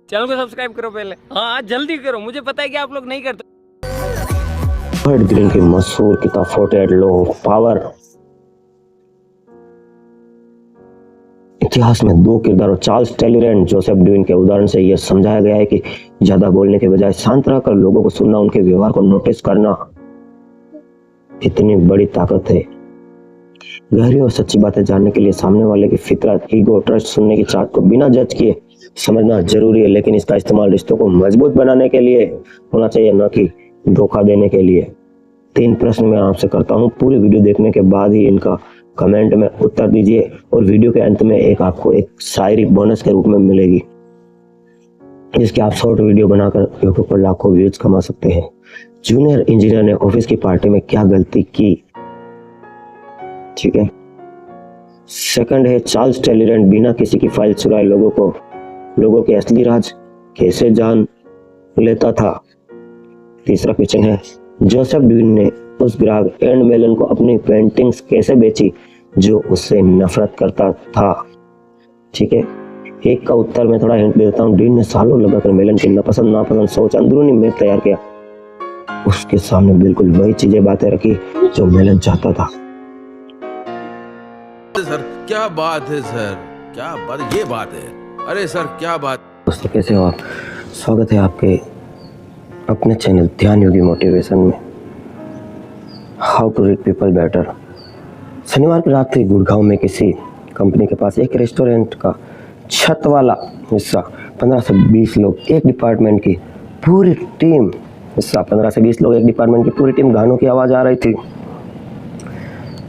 Channel को subscribe करो पहले। हाँ जल्दी करो, मुझे पता है कि आप लोग नहीं करते। हर्ट ग्रीन की मशहूर किताब 48 लॉ ऑफ पावर। इतिहास में दो किरदारों चार्ल्स टेलर एंड जोसेफ ड्यूइन के उदाहरण से यह समझाया गया है कि ज्यादा बोलने के बजाय शांत रहकर लोगों को सुनना, उनके व्यवहार को नोटिस करना इतनी बड़ी ताकत है। गहरी और सच्ची बातें जानने के लिए सामने वाले की फितरत, ईगो, ट्रस्ट, सुनने की चाहत को बिना जज किए समझना जरूरी है, लेकिन इसका इस्तेमाल रिश्तों को मजबूत बनाने के लिए होना चाहिए, न कि धोखा देने के लिए। 3 प्रश्न मैं आपसे करता हूँ, पूरी वीडियो देखने के बाद ही इनका कमेंट में उत्तर दीजिए और वीडियो के अंत में आपको एक शायरी बोनस के रूप में मिलेगी, जिसके आप शॉर्ट वीडियो बनाकर यूट्यूब पर लाखों व्यूज कमा सकते हैं। जूनियर इंजीनियर ने ऑफिस की पार्टी में क्या गलती की? ठीक है। सेकंड है चार्ल्स टेलर बिना किसी की फाइल चुराए लोगों के असली राज कैसे जान लेता था? तीसरा क्वेश्चन है जोसेफ ड्यूइन ने उस ग्राहक एंड मेलन को अपनी पेंटिंग्स कैसे बेची जो उससे नफरत करता था? ठीक है। एक का उत्तर मैं थोड़ा हिंट दे देता हूँ। ड्यूइन ने सालों लगाकर मेलन की नापसंद सोच अंदरूनी मैप तैयार किया, उसके सामने बिल्कुल वही चीजें बातें रखी जो मेलन चाहता था। सर क्या बात है सर, क्या बात, ये बात है, अरे सर क्या बात। दोस्तों कैसे हो आप? स्वागत है आपके अपने चैनल ध्यान योगी मोटिवेशन में। How to read people better. शनिवार की रात थी। गुड़गांव में किसी कंपनी के पास एक रेस्टोरेंट का छत वाला हिस्सा 15 से 20 लोग एक डिपार्टमेंट की पूरी टीम हिस्सा 15 से 20 लोग एक डिपार्टमेंट की पूरी टीम गानों की आवाज़ आ रही थी।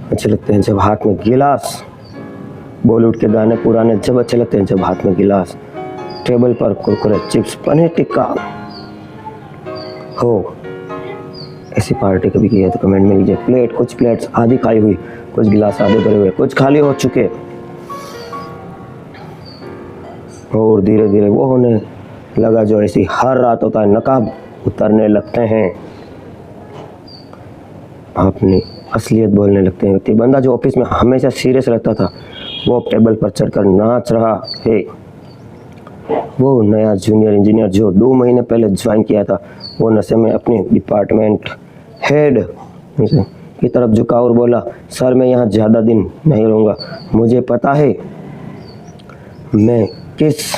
अच्छे लगते हैं जब हाथ में गिलास, बॉलीवुड के गाने पुराने जब अच्छे लगते हैं जब हाथ में गिलास, टेबल पर कुरकुरे, चिप्स, पनीर टिक्का हो। ऐसी पार्टी कभी की है तो कमेंट में लीजिए। कुछ प्लेट्स आधी खाई हुई, कुछ गिलास आधे भरे हुए, कुछ खाली हो चुके, और धीरे धीरे वो होने लगा जो ऐसी हर रात होता है। नकाब उतरने लगते हैं, अपनी असलियत बोलने लगते हैं व्यक्ति। बंदा जो ऑफिस में हमेशा सीरियस रहता था वो टेबल पर चढ़कर नाच रहा है। वो नया जूनियर इंजीनियर जो 2 महीने पहले ज्वाइन किया था वो नशे में अपनी डिपार्टमेंट हेड की तरफ झुका और बोला, सर मैं यहाँ ज़्यादा दिन नहीं रहूँगा, मुझे पता है मैं किस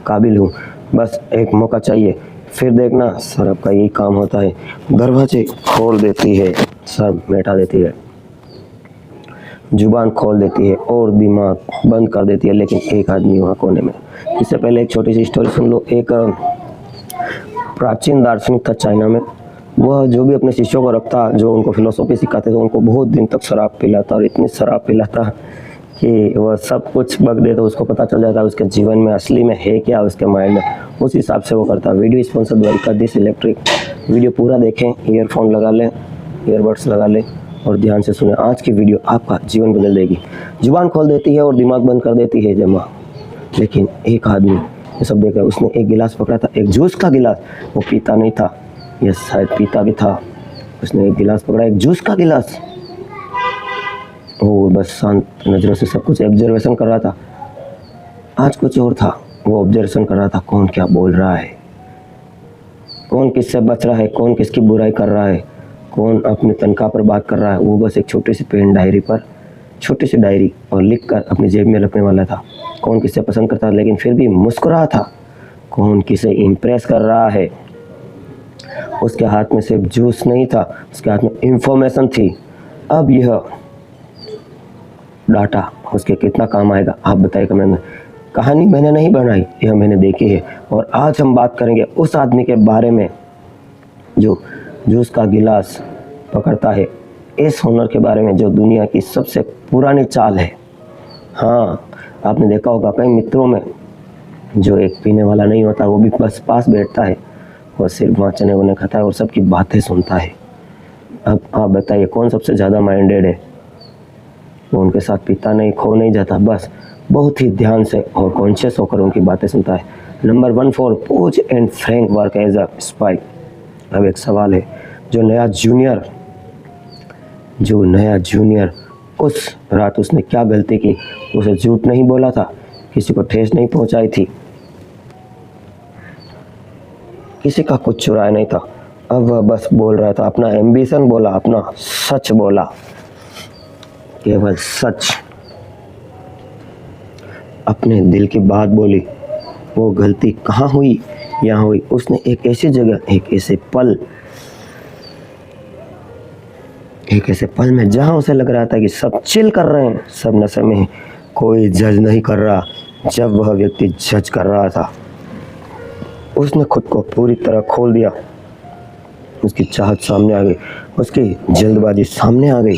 काबिल हूँ, बस एक मौका चाहिए, फिर देखना। सर आपका यही काम होता है, दरवाजे खोल देती है, सर बैठा देती है, जुबान खोल देती है और दिमाग बंद कर देती है। लेकिन एक आदमी वहाँ कोने में। इससे पहले एक छोटी सी स्टोरी सुन लो। एक प्राचीन दार्शनिक था चाइना में। वह जो भी अपने शिष्यों को रखता, जो उनको फिलोसॉफी सिखाते थे, उनको बहुत दिन तक शराब पिलाता और इतनी शराब पिलाता कि वह सब कुछ बक देता। उसको पता चल जाता उसके जीवन में असली में है क्या, उसके माइंड में, उस हिसाब से वो करता। वीडियो स्पॉन्सर द्वारा दिस इलेक्ट्रिक। वीडियो पूरा देखें, ईयरफोन लगा लें, ईयरबड्स लगा लें और ध्यान से सुने। आज की वीडियो आपका जीवन बदल देगी। जुबान खोल देती है और दिमाग बंद कर देती है जमा। लेकिन एक आदमी ये सब देख रहा है, उसने एक गिलास पकड़ा था, एक जूस का गिलास। वो पीता नहीं था, यह शायद पीता भी था। उसने एक गिलास पकड़ा, एक जूस का गिलास। वो बस शांत नज़रों से सब कुछ ऑब्जर्वेशन कर रहा था। आज कुछ और था, वो ऑब्जर्वेशन कर रहा था कौन क्या बोल रहा है, कौन किससे बच रहा है, कौन किसकी बुराई कर रहा है, कौन अपनी तनख्वाह पर बात कर रहा है। वो बस एक छोटी सी पेन डायरी पर छोटी सी डायरी और लिख कर अपनी जेब में रखने वाला था। कौन किससे पसंद करता लेकिन फिर भी मुस्कुरा था, कौन किसे इम्प्रेस कर रहा है। उसके हाथ में सिर्फ जूस नहीं था, उसके हाथ में इंफॉर्मेशन थी। अब यह डाटा उसके कितना काम आएगा आप बताइए कमेंट में। कहानी मैंने नहीं बनाई, यह मैंने देखी है। और आज हम बात करेंगे उस आदमी के बारे में जो जूस का गिलास पकड़ता है, इस हुनर के बारे में जो दुनिया की सबसे पुरानी चाल है। हाँ, आपने देखा होगा कई मित्रों में जो एक पीने वाला नहीं होता, वो भी बस पास बैठता है और सिर्फ वहाँ चने वने खाता है और सबकी बातें सुनता है। अब आप बताइए कौन सबसे ज़्यादा माइंडेड है? वो उनके साथ पीता नहीं, खो नहीं जाता, बस बहुत ही ध्यान से और कॉन्शियस होकर उनकी बातें सुनता है। नंबर 1 फॉर पूज and Frank work as a spy. अब एक सवाल है, जो नया जूनियर उस रात उसने क्या गलती की? उसे झूठ नहीं बोला था, किसी को ठेस नहीं पहुंचाई थी, किसी का कुछ चुराया नहीं था। अब वह बस बोल रहा था, अपना एम्बिशन बोला, अपना सच बोला, केवल सच, अपने दिल की बात बोली। वो गलती कहाँ हुई? यहाँ हुई। उसने एक ऐसी जगह, एक ऐसे पल में जहाँ उसे लग रहा था कि सब चिल कर रहे हैं, सब नशे में हैं, कोई जज नहीं कर रहा, जब वह व्यक्ति जज कर रहा था, उसने खुद को पूरी तरह खोल दिया। उसकी चाहत सामने आ गई, उसकी जल्दबाजी सामने आ गई,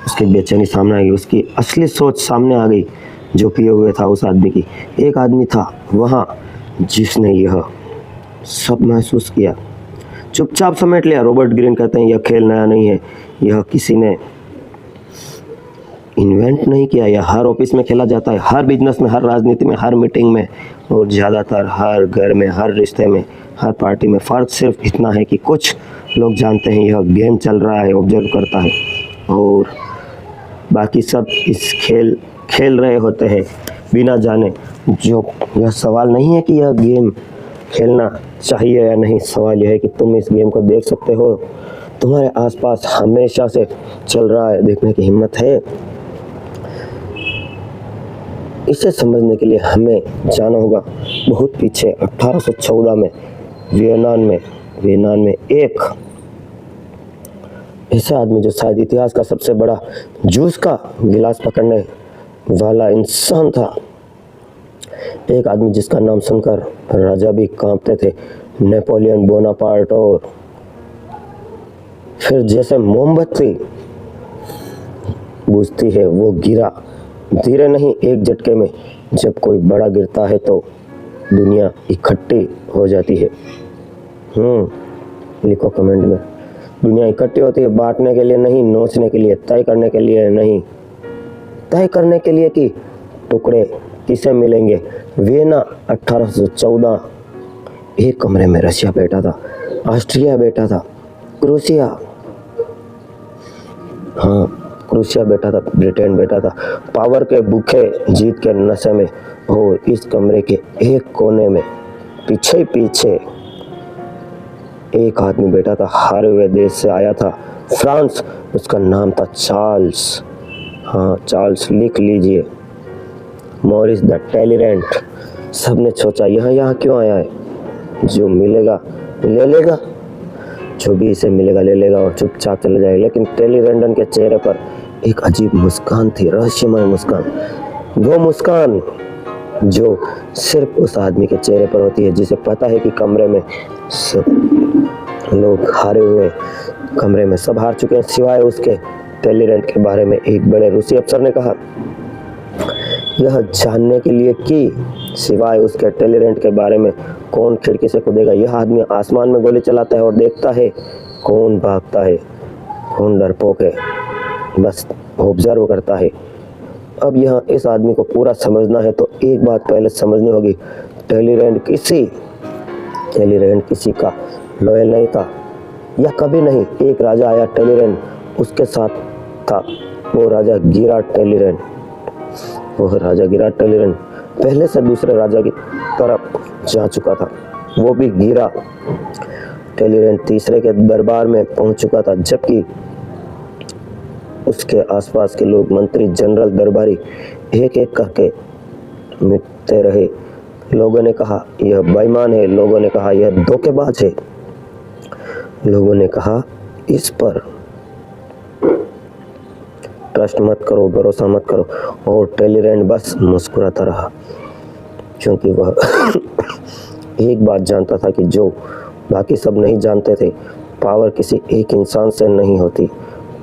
उसकी बेचैनी सामने आ गई, उसकी असली सोच सामने आ गई जो पिए हुए था उस आदमी की। एक आदमी था वहाँ जिसने यह सब महसूस किया, चुपचाप समेट लिया। रॉबर्ट ग्रीन कहते हैं, यह खेल नया नहीं है, यह किसी ने इन्वेंट नहीं किया, यह हर ऑफिस में खेला जाता है, हर बिजनेस में, हर राजनीति में, हर मीटिंग में, और ज़्यादातर हर घर में, हर रिश्ते में, हर पार्टी में। फ़र्क सिर्फ इतना है कि कुछ लोग जानते हैं यह गेम चल रहा है, ऑब्जर्व करता है, और बाकी सब इस खेल रहे होते हैं बिना जाने। जो यह सवाल नहीं है कि यह गेम खेलना चाहिए या नहीं, सवाल यह है कि तुम इस गेम को देख सकते हो, तुम्हारे आसपास हमेशा से चल रहा है, देखने की हिम्मत है। इसे समझने के लिए हमें जाना होगा बहुत पीछे, 1814 में वियतनाम में एक ऐसा आदमी जो शायद इतिहास का सबसे बड़ा जूस का गिलास पकड़ने वाला इंसान था, एक आदमी जिसका नाम सुनकर राजा भी कांपते थे, नेपोलियन बोनापार्ट। और फिर जैसे मोमबत्ती बुझती है वो गिरा, धीरे नहीं, एक झटके में। जब कोई बड़ा गिरता है तो दुनिया इकट्ठी हो जाती है। लिखो कमेंट में, दुनिया इकट्ठी होती है बांटने के लिए नहीं, नोचने के लिए, तय करने के लिए नहीं, तय करने के लिए कि टुकड़े किसे मिलेंगे। वियना 1814। एक कमरे में रशिया बैठा था, ऑस्ट्रिया बैठा था, क्रोशिया बैठा था, ब्रिटेन बैठा था, पावर के भूखे जीत के नशे में। और इस कमरे के एक कोने में पीछे एक आदमी बैठा था, हारे हुए देश से आया था, फ्रांस। उसका नाम था चार्ल्स। चार्ल्स, लिख लीजिए, मॉरिस द टैलीरेंट। सबने सोचा यहाँ क्यों आया है, जो मिलेगा ले लेगा, जो भी इसे मिलेगा ले लेगा और चुपचाप चले जाएगा। लेकिन टैलीरेंडन के चेहरे पर एक अजीब मुस्कान थी, रहस्यमय मुस्कान, वो मुस्कान जो सिर्फ उस आदमी के चेहरे पर होती है जिसे पता है कि कमरे में सब लोग हारे हुए, कमरे में सब हार चुके हैं सिवाय उसके। टैलीरेंट के बारे में एक बड़े रूसी अफसर ने कहा, यह जानने के लिए कि सिवाय उसके टैलीरेंट के बारे में कौन खिड़की से कूदेगा। यह आदमी आसमान में गोली चलाता है और देखता है कौन भागता है, कौन डरपोक है, बस ऑब्जर्व करता है। अब यहाँ इस आदमी को पूरा समझना है तो एक बात पहले समझनी होगी, टैलीरेंट किसी का लॉयल नहीं था, या कभी नहीं। एक राजा आया, टैलीरेंट उसके साथ था, वो राजा गिराट टैलीरेंट। पहले से दूसरे राजा की तरफ जा चुका था, वो भी गिरा। टैलीरेंट तीसरे के दरबार में पहुंच चुका था, जबकि उसके आसपास के लोग, मंत्री, जनरल, दरबारी एक एक करके मिटते रहे। लोगों ने कहा यह बेईमान है, लोगों ने कहा यह धोखेबाज है, लोगों ने कहा इस पर ट्रस्ट मत करो, भरोसा मत करो। और टैलीरेंट बस मुस्कुराता रहा, क्योंकि वह एक बात जानता था कि जो बाकी सब नहीं जानते थे, पावर किसी एक इंसान से नहीं होती,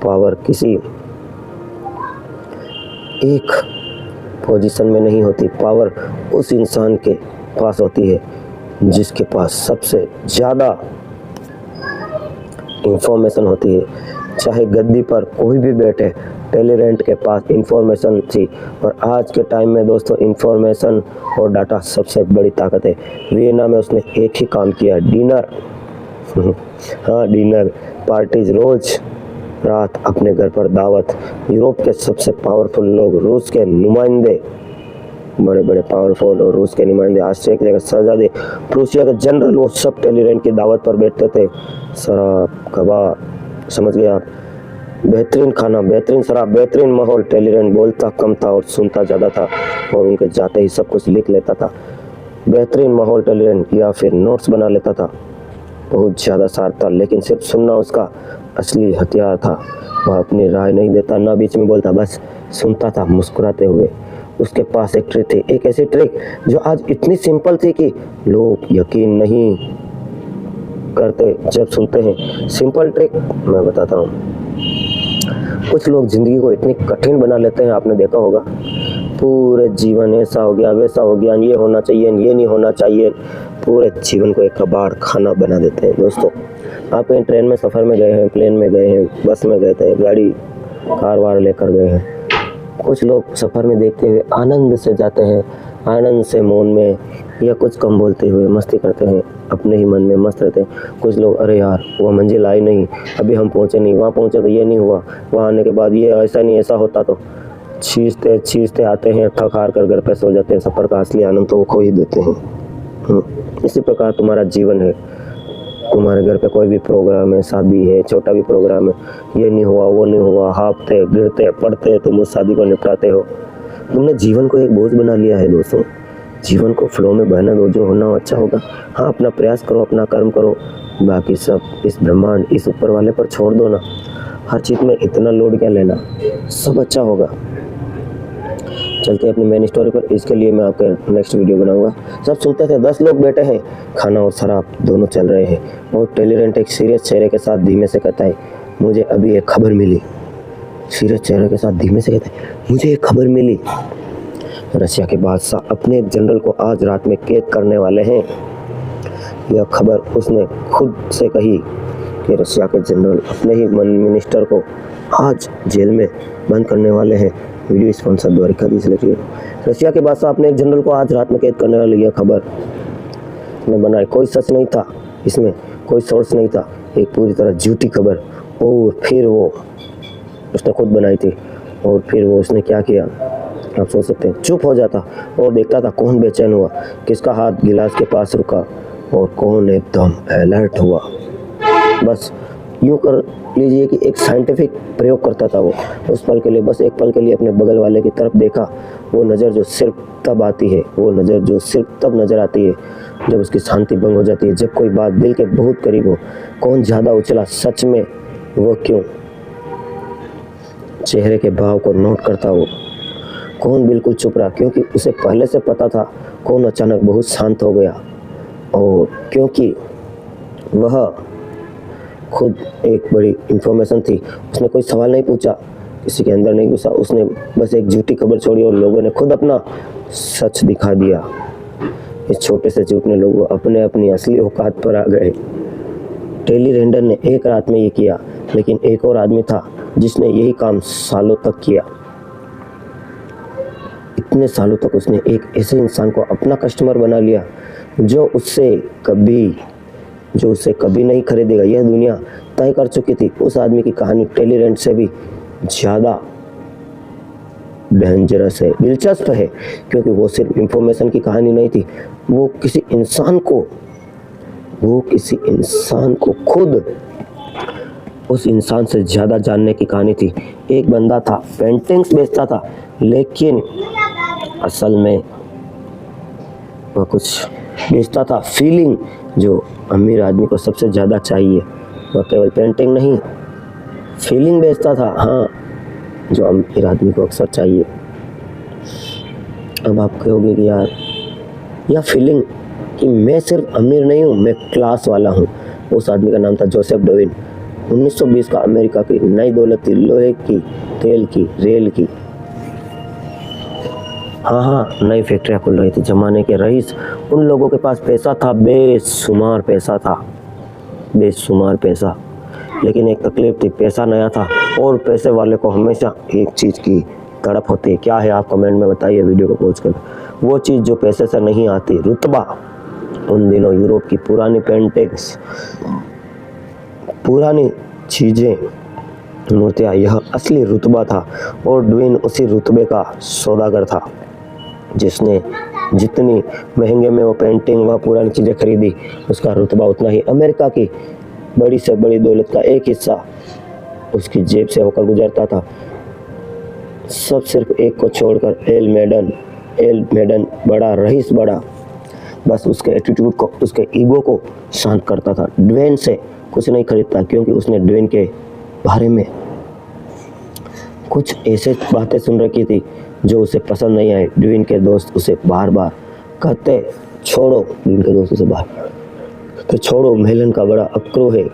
पावर किसी एक पोजीशन में नहीं होती, पावर उस इंसान के पास होती है जिसके पास सबसे ज़्यादा इंफॉर्मेशन होती है। चाहे गद्दी पर कोई भी बैठे, टैलीरेंट के पास इंफॉर्मेशन थी। और आज के टाइम में दोस्तों, इंफॉर्मेशन और डाटा सबसे बड़ी ताकत है। वियना में उसने एक ही काम किया, डिनर डिनर पार्टीज, रोज रात अपने घर पर दावत। यूरोप के सबसे पावरफुल लोग, रूस के नुमाइंदे, बड़े बड़े पावरफुल और रूस के नुमाइंदे, ऑस्ट्रेलिया के शहजादे, प्रूसिया के जनरल, वो सब टेलीरेंट की दावत पर बैठते थे। शराब, कबाब, समझ गए आप, बेहतरीन खाना, बेहतरीन शराब, बेहतरीन माहौल। टेलीरेंट बोलता कम था और सुनता ज़्यादा था और उनके जाते ही सब कुछ लिख लेता था। बेहतरीन माहौल टेलीरेंट, या फिर नोट्स बना लेता था। बहुत ज़्यादा सार था, लेकिन सिर्फ सुनना उसका असली हथियार था। वह अपनी राय नहीं देता, ना बीच में बोलता, बस सुनता था मुस्कुराते हुए। उसके पास एक ट्रिक थी, एक ऐसी ट्रिक जो आज इतनी सिंपल थी कि लोग यकीन नहीं करते जब सुनते हैं। सिंपल ट्रिक मैं बताता हूँ। कुछ लोग जिंदगी को इतनी कठिन बना लेते हैं, आपने देखा होगा। पूरे जीवन ऐसा हो गया, वैसा हो गया, ये होना चाहिए, ये नहीं होना चाहिए। पूरे जीवन को एक कबाड़ खाना बना देते हैं। दोस्तों, आप कहीं ट्रेन में सफ़र में गए हैं, प्लेन में गए हैं, बस में गए थे, गाड़ी कार वार लेकर गए हैं। कुछ लोग सफ़र में देखते हुए आनंद से जाते हैं, आनंद से मौन में, या कुछ कम बोलते हुए मस्ती करते हैं, अपने ही मन में मस्त रहते हैं। कुछ लोग, अरे यार वो मंजिल आई नहीं, अभी हम पहुँचे नहीं, वहाँ पहुँचे तो ये नहीं हुआ, वहाँ आने के बाद ये ऐसा नहीं, ऐसा होता तो खींचते आते हैं, थक हार कर घर पे सो जाते हैं। सफ़र का असली आनंद तो वो खो ही देते हैं। इसी प्रकार तुम्हारा जीवन है। तुम्हारे घर पे कोई भी प्रोग्राम है, शादी है, छोटा भी प्रोग्राम है, ये नहीं हुआ, वो नहीं हुआ, हाँफते गिरते पड़ते तुम उस शादी को निपटाते हो। तुमने जीवन को एक बोझ बना लिया है। दोस्तों, जीवन को फ्लो में बहने दो, जो होना अच्छा होगा। हाँ, अपना प्रयास करो, अपना कर्म करो, बाकी सब इस ब्रह्मांड, इस ऊपर वाले पर छोड़ दो ना। हर चीज़ में इतना लोड क्या लेना, सब अच्छा होगा। चलते अपनी मेन स्टोरी पर। इसके लिए मैं आपका नेक्स्ट वीडियो बनाऊंगा। सब सुनते थे, 10 लोग बैठे हैं, खाना और शराब दोनों चल रहे हैं, और टेलीरेंट एक सीरियस चेहरे के साथ धीमे से कहता है, मुझे अभी एक खबर मिली। सीरियस चेहरे के साथ धीमे से कहता है, मुझे एक खबर मिली। रशिया के बादशाह अपने एक जनरल को आज रात में कैद करने वाले हैं। यह खबर उसने खुद से कही कि रशिया के जनरल अपने ही मिनिस्टर को आज जेल में बंद करने वाले हैं। वीडियो स्पॉन्सर द्वारिका दी से। रशिया के बादशाह अपने एक जनरल को आज रात में कैद करने वाले, यह खबर ने बनाई। कोई सच नहीं था इसमें, कोई सोर्स नहीं था, एक पूरी तरह झूठी खबर। और फिर वो उसने खुद बनाई थी। और फिर वो उसने क्या किया, आप सोच सकते हैं। चुप हो जाता और देखता था कौन बेचैन हुआ, किसका हाथ गिलास के पास रुका और कौन एकदम अलर्ट हुआ। बस यूँ कर लीजिए कि एक साइंटिफिक प्रयोग करता था वो। उस पल के लिए, बस एक पल के लिए अपने बगल वाले की तरफ देखा। वो नज़र जो सिर्फ तब आती है, वो नज़र जो सिर्फ तब नज़र आती है जब उसकी शांति भंग हो जाती है, जब कोई बात दिल के बहुत करीब हो। कौन ज़्यादा उछला सच में, वो क्यों? चेहरे के भाव को नोट करता वो। कौन बिल्कुल चुप रहा क्योंकि उसे पहले से पता था। कौन अचानक बहुत शांत हो गया और क्योंकि वह खुद एक बड़ी इंफॉर्मेशन थी। उसने कोई सवाल नहीं पूछा, किसी के अंदर नहीं घुसा, उसने बस एक झूठी खबर छोड़ी और लोगों ने खुद अपना सच दिखा दिया। इस छोटे से झूठ ने लोग अपने अपनी असली औकात पर आ गए। टेलीरेंडर ने एक रात में ये किया, लेकिन एक और आदमी था जिसने यही काम सालों तक किया। इतने सालों तक उसने एक ऐसे इंसान को अपना कस्टमर बना लिया जो उससे कभी नहीं खरीदेगा। यह दुनिया तय कर चुकी थी। उस आदमी की कहानी टेलीरेंट से भी ज़्यादा डेंजरस है, दिलचस्प है, क्योंकि वो सिर्फ इंफॉर्मेशन की कहानी नहीं थी। वो किसी इंसान को खुद उस इंसान से ज़्यादा जानने की कहानी थी। एक बंदा था, पेंटिंग्स बेचता था, लेकिन असल में वह कुछ बेचता था, फीलिंग, जो अमीर आदमी को सबसे ज़्यादा चाहिए। वह केवल पेंटिंग नहीं, फीलिंग बेचता था, हाँ, जो अमीर आदमी को अक्सर चाहिए। अब आप कहोगे कि यार यह फीलिंग कि मैं सिर्फ अमीर नहीं हूँ, मैं क्लास वाला हूँ। उस आदमी का नाम था जोसेफ डोविन। 1920 का अमेरिका की नई दौलत थी, लोहे की, तेल की, रेल की। हाँ, नई फैक्ट्रियाँ खुल रही थी। जमाने के रईस, उन लोगों के पास पैसा था, बेशुमार पैसा था, बेशुमार पैसा। लेकिन एक तकलीफ थी, पैसा नया था और पैसे वाले को हमेशा एक चीज़ की तड़प होती है। क्या है, आप कमेंट में बताइए वीडियो को पहुँच कर। वो चीज़ जो पैसे से नहीं आती, रुतबा। उन दिनों यूरोप की पुरानी पेंटिंग्स, पुरानी चीज़ें, मूर्तियाँ, यह असली रुतबा था और ड्विन उसी रुतबे का सौदागर था। जिसने जितनी महंगे में वो पेंटिंग व पुरानी चीज़ें खरीदी, उसका रुतबा उतना ही। अमेरिका की बड़ी से बड़ी दौलत का एक हिस्सा उसकी जेब से होकर गुजरता था। सब सिर्फ एक को छोड़कर, एल मेडन बड़ा रईस, बड़ा बस उसके एटीट्यूड को, उसके ईगो को शांत करता था। ड्वेन से कुछ नहीं खरीदता, क्योंकि उसने ड्वेन के बारे में कुछ ऐसे बातें सुन रखी थी जो उसे पसंद नहीं आई। ड्वेन के दोस्त उसे बार बार कहते, छोड़ो, ड्वेन के दोस्त उसे बार कहते, छोड़ो, मेलन का बड़ा अकड़ू है,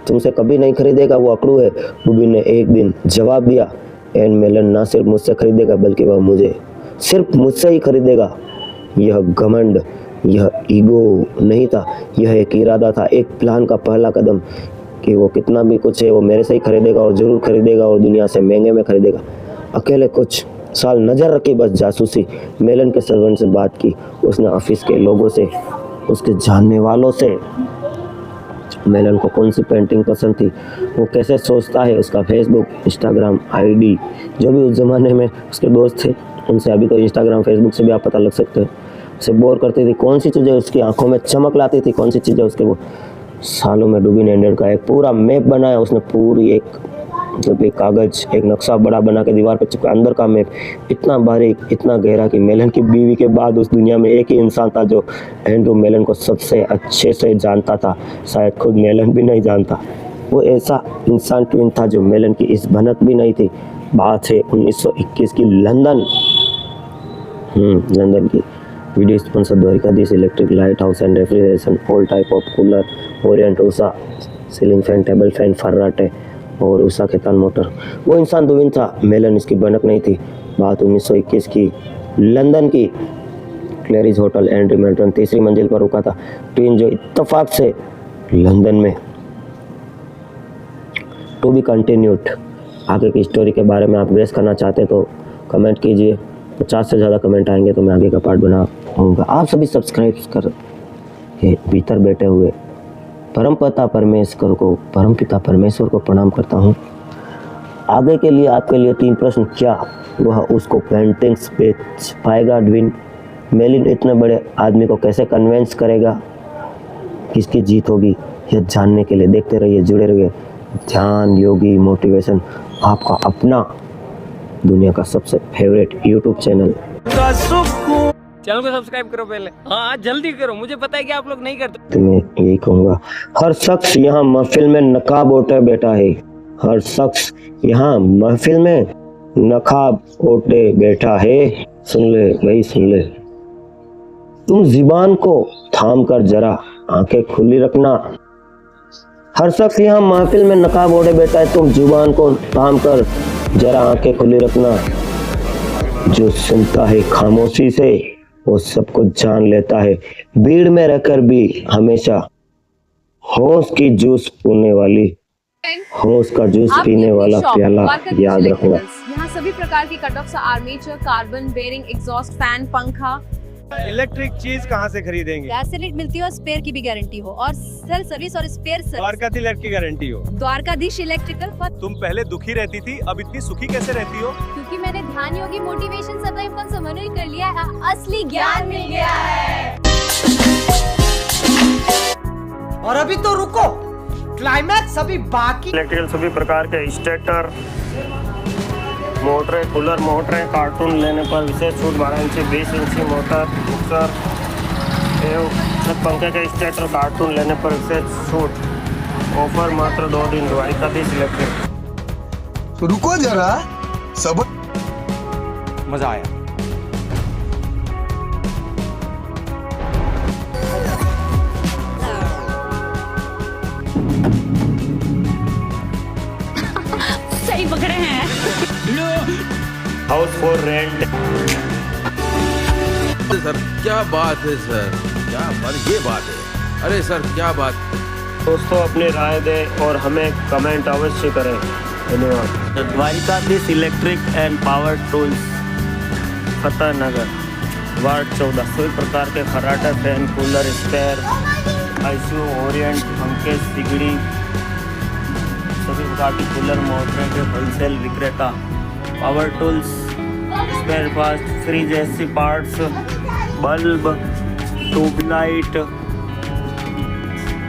तुमसे कभी नहीं खरीदेगा, वो अकड़ू है। रूबी ने एक दिन जवाब दिया, एंड मेलन ना सिर्फ मुझसे खरीदेगा बल्कि वह मुझे, सिर्फ मुझसे ही खरीदेगा। यह घमंड, यह ईगो नहीं था, यह एक इरादा था, एक प्लान का पहला कदम कि वो कितना भी कुछ है वो मेरे से ही खरीदेगा, और ज़रूर खरीदेगा, और दुनिया से महंगे में खरीदेगा। अकेले कुछ साल नज़र रखी, बस जासूसी। मेलन के सर्वेंट से बात की, उसने ऑफिस के लोगों से, उसके जानने वालों से मेलन को कौन सी पेंटिंग पसंद थी, वो कैसे सोचता है, उसका फेसबुक, इंस्टाग्राम आईडी, जो भी उस ज़माने में उसके दोस्त थे उनसे, अभी तो इंस्टाग्राम फेसबुक से भी आप पता लग सकते हो, उसे बोर करती थी। कौन सी चीज़ें उसकी आंखों में चमक लाती थी, कौन सी चीज़ें उसके वो सालों में डूबी एंडेड का एक पूरा मैप बनाया उसने, पूरी एक कागज़, एक नक्शा बड़ा बना के दीवार पर चिपका, अंदर का मैप इतना बारीक, इतना गहरा कि मेलन की बीवी के बाद उस दुनिया में एक ही इंसान था जो एंड्रू मेलन को सबसे अच्छे से जानता था, शायद खुद मेलन भी नहीं जानता। वो ऐसा इंसान ट्विन था जो मेलन की इस भनक भी नहीं थी। बात है 1921 की लंदन की। Video sponsor Dwarkadhish electric light house and refrigeration, all type of cooler, Orient, Usha ceiling fan, table fan, फर्राटे और उषा खेतान मोटर। वो इंसान दुविन था, मेलन इसकी भनक नहीं थी। बात 1921 की लंदन की। क्लेरिज होटल एंड्री मेल्टन तीसरी मंजिल पर रुका था। ट्विन जो इत्तेफाक से लंदन में। To be continued. आगे की स्टोरी के बारे में आप गेस करना चाहते तो कमेंट कीजिए, 50 से ज़्यादा कमेंट आएंगे तो मैं आगे का पार्ट बनाऊंगा। आप सभी सब्सक्राइब कर के भीतर बैठे हुए परमपिता परमेश्वर को प्रणाम करता हूँ। आगे के लिए आपके लिए 3 प्रश्न। क्या वह उसको पेंटिंग्स बेच पाएगा ड्विन? मेलिन इतने बड़े आदमी को कैसे कन्विंस करेगा? किसकी जीत होगी? यह जानने के लिए देखते रहिए, जुड़े रहिए। ध्यान योगी मोटिवेशन, आपका अपना दुनिया का सबसे फेवरेट यूट्यूब चैनल। चैनल को सब्सक्राइब करो पहले, हाँ जल्दी करो, मुझे पता है कि आप लोग नहीं करते। तो मैं यही कहूँगा, हर शख्स यहाँ महफिल में नकाब ओढ़े बैठा है। हर शख्स यहाँ महफिल में नकाब ओढ़े बैठा है। सुन ले भाई, सुन ले। तुम जुबान को थाम कर जरा आंखें खुली रखना। हर शख्स यहाँ महफिल में नकाब ओढ़े बैठा है, तुम जुबान को थाम कर जरा आंखें खुली रखना। जो सुनता है खामोशी से वो सब कुछ जान लेता है। भीड़ में रहकर भी हमेशा होश की जूस पीने वाली, होश का जूस पीने वाला प्याला याद रखना। यहाँ सभी प्रकार की cut off, armature, carbon, bearing, exhaust fan, पंखा। इलेक्ट्रिक चीज कहाँ से खरीदेंगे? गैस सिलेंडर मिलती हो, स्पेयर की भी गारंटी हो, और सेल सर्विस और स्पेयर सर्विस। द्वारकाधीश की गारंटी हो। द्वारकाधीश इलेक्ट्रिकल। तुम पहले दुखी रहती थी, अब इतनी सुखी कैसे रहती हो? क्योंकि मैंने ध्यान योगी मोटिवेशन सदैव का समन्वय कर लिया है, असली ज्ञान मिल गया है। और अभी तो रुको, क्लाइमैक्स अभी बाकी। इलेक्ट्रिकल सभी प्रकार के स्टेटर, मोटरें, कूलर, मोटरें, कार्टून लेने पर विशेष छूट 12 इंची 20 इंची मोटर, मिक्सर एवं छत पंखे के स्टेटर, कार्टून लेने पर विशेष छूट। ऑफर मात्र 2 दिन। द्वारिकाधीश इलेक्ट्रिक। रुको जरा, सब मजा आया। सही पकड़े हैं। House for rent. सर क्या बात है सर, क्या बात, ये बात है। अरे सर क्या बात। दोस्तों अपनी राय दें और हमें कमेंट अवश्य करें। धन्यवाद। Dwarkadhish electric and power tools, Fatehnagar, ward 14। सभी प्रकार के खर्राटे, fan, cooler, spare, ICU, Orient, पंखे, सिगड़ी, सभी प्रकार की कूलर, मोटरें के होलसेल विक्रेता। Power tools spare parts, fridge, AC parts, bulb, tubelight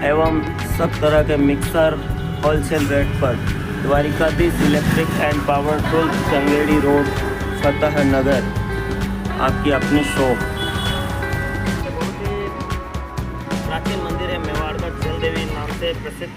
एवं सब तरह के मिक्सर होलसेल रेट पर। Dwarkadhish electric and power tools, Changedi road, Fateh Nagar, आपकी अपनी शॉप। प्राचीन मंदिर है, मेवाड़ का जल देवी नाम से प्रसिद्ध।